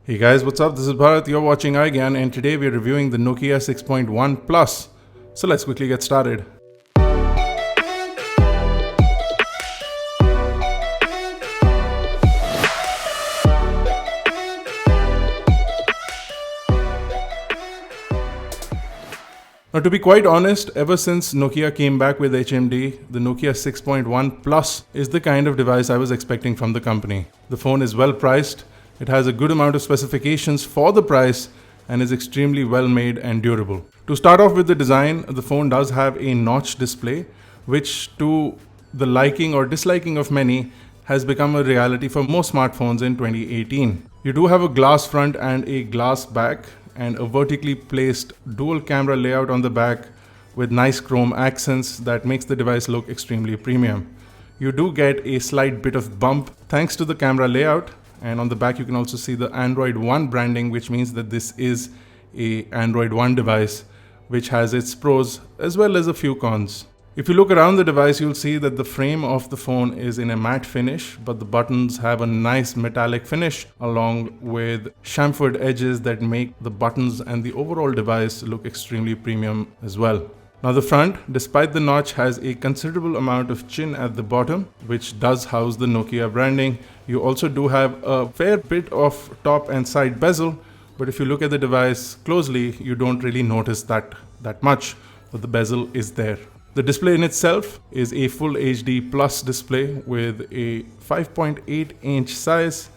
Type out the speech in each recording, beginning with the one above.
Hey guys, what's up? This is Bharat, you're watching iGyaan, and today we're reviewing the Nokia 6.1 Plus. So let's quickly get started. Now, to be quite honest, ever since Nokia came back with HMD, the Nokia 6.1 Plus is the kind of device I was expecting from the company. The phone is well priced, it has a good amount of specifications for the price, and is extremely well made and durable. To start off with the design, the phone does have a notch display, which to the liking or disliking of many has become a reality for most smartphones in 2018. You do have a glass front and a glass back, and a vertically placed dual camera layout on the back with nice chrome accents that makes the device look extremely premium. You do get a slight bit of bump thanks to the camera layout, and on the back you can also see the Android One branding, which means that this is a Android One device, which has its pros as well as a few cons. If you look around the device, you'll see that the frame of the phone is in a matte finish, but the buttons have a nice metallic finish along with chamfered edges that make the buttons and the overall device look extremely premium as well. Now the front, despite the notch, has a considerable amount of chin at the bottom, which does house the Nokia branding. You also do have a fair bit of top and side bezel, but if you look at the device closely, you don't really notice that much, but the bezel is there. The display in itself is a Full HD Plus display with a 5.8-inch size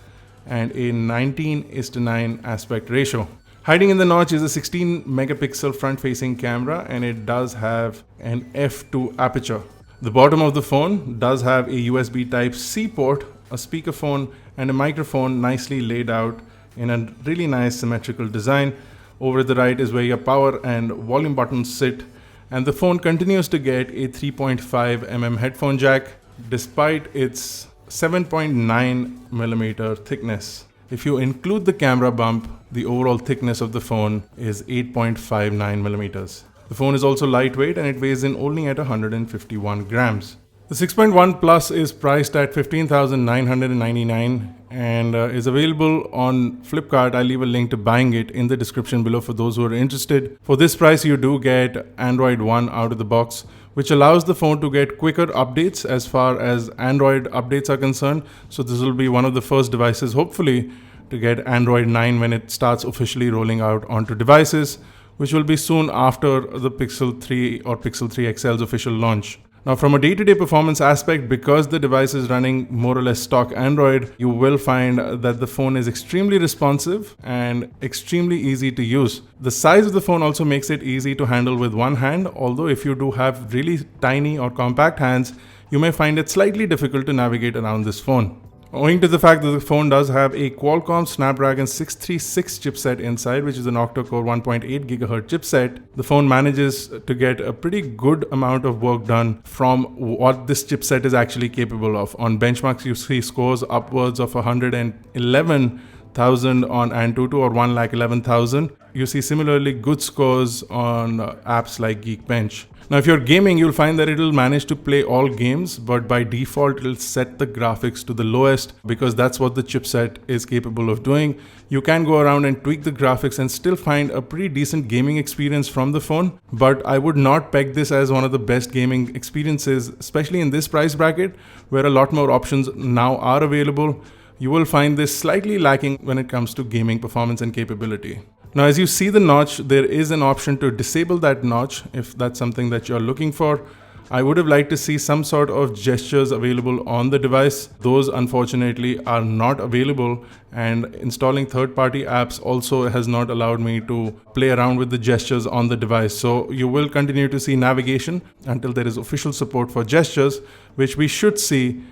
and a 19:9 aspect ratio. Hiding in the notch is a 16 megapixel front-facing camera, and it does have an f2 aperture. The bottom of the phone does have a USB Type-C port, a speakerphone, and a microphone nicely laid out in a really nice symmetrical design. Over at the right is where your power and volume buttons sit, and the phone continues to get a 3.5mm headphone jack despite its 7.9mm thickness. If you include the camera bump, the overall thickness of the phone is 8.59mm. The phone is also lightweight and it weighs in only at 151 grams. The 6.1 Plus is priced at $15,999 and is available on Flipkart. I'll leave a link to buying it in the description below for those who are interested. For this price, you do get Android One out of the box, which allows the phone to get quicker updates as far as Android updates are concerned. So this will be one of the first devices, hopefully, to get Android 9 when it starts officially rolling out onto devices, which will be soon after the Pixel 3 or Pixel 3 XL's official launch. Now, from a day-to-day performance aspect, because the device is running more or less stock Android, you will find that the phone is extremely responsive and extremely easy to use. The size of the phone also makes it easy to handle with one hand, although if you do have really tiny or compact hands, you may find it slightly difficult to navigate around this phone. Owing to the fact that the phone does have a Qualcomm Snapdragon 636 chipset inside, which is an octa-core 1.8 GHz chipset, the phone manages to get a pretty good amount of work done from what this chipset is actually capable of. On benchmarks, you see scores upwards of 111,000 on Antutu or 111,000. You see similarly good scores on apps like Geekbench. Now, if you're gaming, you'll find that it'll manage to play all games, but by default, it'll set the graphics to the lowest because that's what the chipset is capable of doing. You can go around and tweak the graphics and still find a pretty decent gaming experience from the phone, but I would not peg this as one of the best gaming experiences, especially in this price bracket where a lot more options now are available. You will find this slightly lacking when it comes to gaming performance and capability. Now, as you see the notch, there is an option to disable that notch if that's something that you're looking for. I would have liked to see some sort of gestures available on the device. Those unfortunately are not available, and installing third-party apps also has not allowed me to play around with the gestures on the device. So you will continue to see navigation until there is official support for gestures, which we should see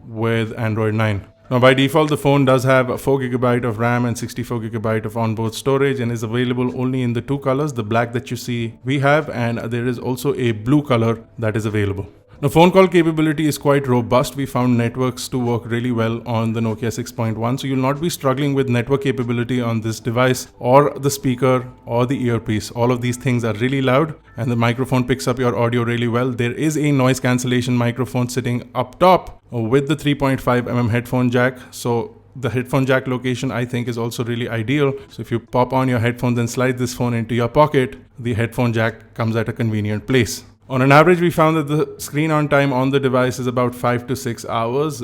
with Android 9. Now, by default, the phone does have 4GB of RAM and 64GB of onboard storage and is available only in the two colors, the black that you see we have, and there is also a blue color that is available. Now, phone call capability is quite robust. We found networks to work really well on the Nokia 6.1, so you'll not be struggling with network capability on this device or the speaker or the earpiece. All of these things are really loud and the microphone picks up your audio really well. There is a noise cancellation microphone sitting up top with the 3.5mm headphone jack, so The headphone jack location I think is also really ideal. So if you pop on your headphones and slide this phone into your pocket, the headphone jack comes at a convenient place. On an average, we found that the screen on time on the device is about 5 to 6 hours.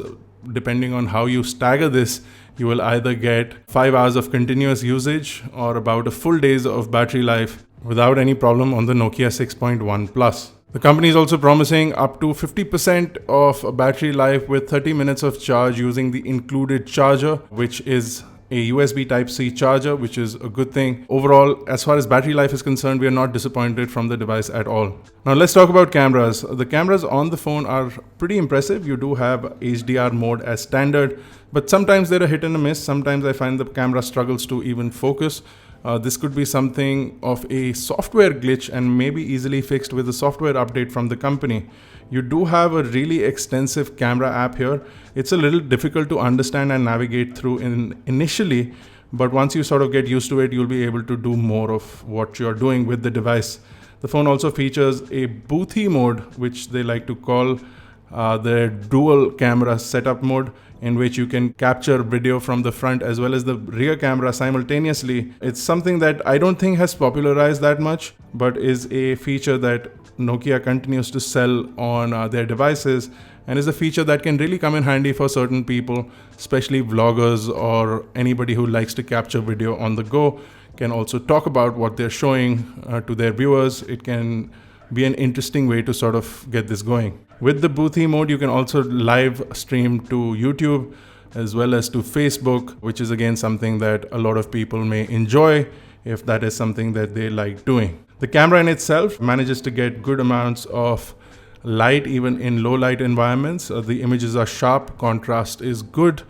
Depending on how you stagger this, you will either get 5 hours of continuous usage or about a full days of battery life without any problem on the Nokia 6.1 Plus. The company is also promising up to 50% of battery life with 30 minutes of charge using the included charger, which is a USB Type-C charger, which is a good thing. Overall, as far as battery life is concerned, we are not disappointed from the device at all. Now let's talk about cameras. The cameras on the phone are pretty impressive. You do have HDR mode as standard, but sometimes they're a hit and a miss. Sometimes I find the camera struggles to even focus. This could be something of a software glitch and maybe easily fixed with a software update from the company. You do have a really extensive camera app here. It's a little difficult to understand and navigate through initially, but once you sort of get used to it, you'll be able to do more of what you're doing with the device. The phone also features a boothy mode, which they like to call their dual camera setup mode, in which you can capture video from the front as well as the rear camera simultaneously. It's something that I don't think has popularized that much, but is a feature that Nokia continues to sell on their devices, and is a feature that can really come in handy for certain people, especially vloggers or anybody who likes to capture video on the go, can also talk about what they're showing to their viewers. It can be an interesting way to sort of get this going. With the boothy mode, you can also live stream to YouTube as well as to Facebook, which is again something that a lot of people may enjoy if that is something that they like doing. The camera in itself manages to get good amounts of light even in low light environments. The images are sharp, contrast is good,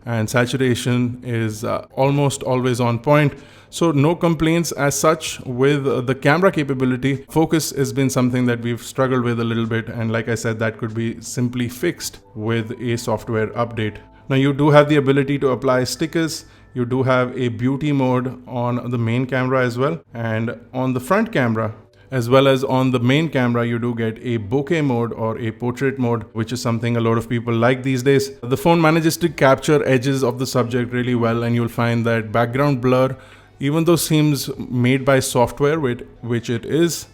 and saturation is almost always on point. So no complaints as such with the camera capability. Focus has been something that we've struggled with a little bit, and like I said, that could be simply fixed with a software update. Now you do have the ability to apply stickers. You do have a beauty mode on the main camera as well, and on the front camera as well as on the main camera, you do get a bokeh mode or a portrait mode, which is something a lot of people like these days. The phone manages to capture edges of the subject really well, and you'll find that background blur, even though seems made by software, which it is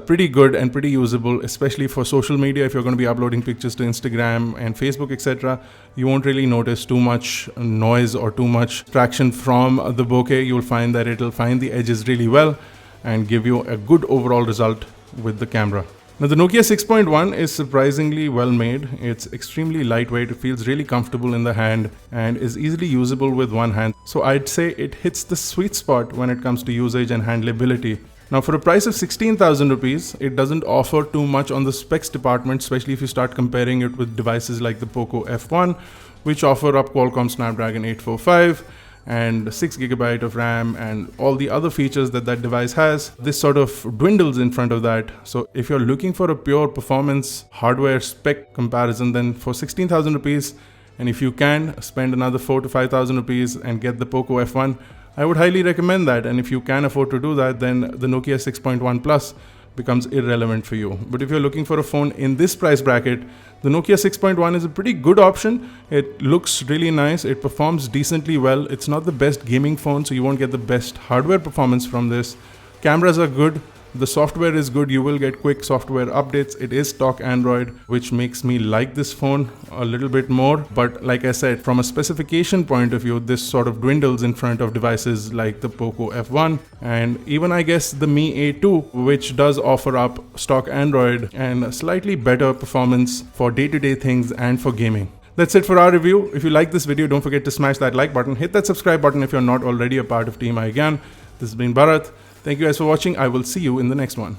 pretty good and pretty usable, especially for social media. If you're going to be uploading pictures to Instagram and Facebook, etc., you won't really notice too much noise or too much traction from the bokeh. You'll find that it'll find the edges really well and give you a good overall result with the camera. Now the Nokia 6.1 is surprisingly well made. It's extremely lightweight, it feels really comfortable in the hand and is easily usable with one hand. So I'd say it hits the sweet spot when it comes to usage and handleability. Now for a price of 16,000 rupees, it doesn't offer too much on the specs department, especially if you start comparing it with devices like the Poco F1, which offer up Qualcomm Snapdragon 845 and 6GB of RAM and all the other features that device has. This sort of dwindles in front of that. So if you're looking for a pure performance hardware spec comparison, then for 16,000 rupees, and if you can spend another 4,000 to 5,000 rupees and get the Poco F1, I would highly recommend that. And if you can afford to do that, then the Nokia 6.1 Plus becomes irrelevant for you. But if you're looking for a phone in this price bracket, the Nokia 6.1 is a pretty good option. It looks really nice. It performs decently well. It's not the best gaming phone, so you won't get the best hardware performance from this. Cameras are good. The software is good. You will get quick software updates. It is stock Android, which makes me like this phone a little bit more. But like I said, from a specification point of view, this sort of dwindles in front of devices like the Poco F1 and even I guess the Mi A2, which does offer up stock Android and a slightly better performance for day-to-day things and for gaming. That's it for our review. If you like this video, don't forget to smash that like button. Hit that subscribe button if you're not already a part of Team iGyaan. This has been Bharat. Thank you guys for watching. I will see you in the next one.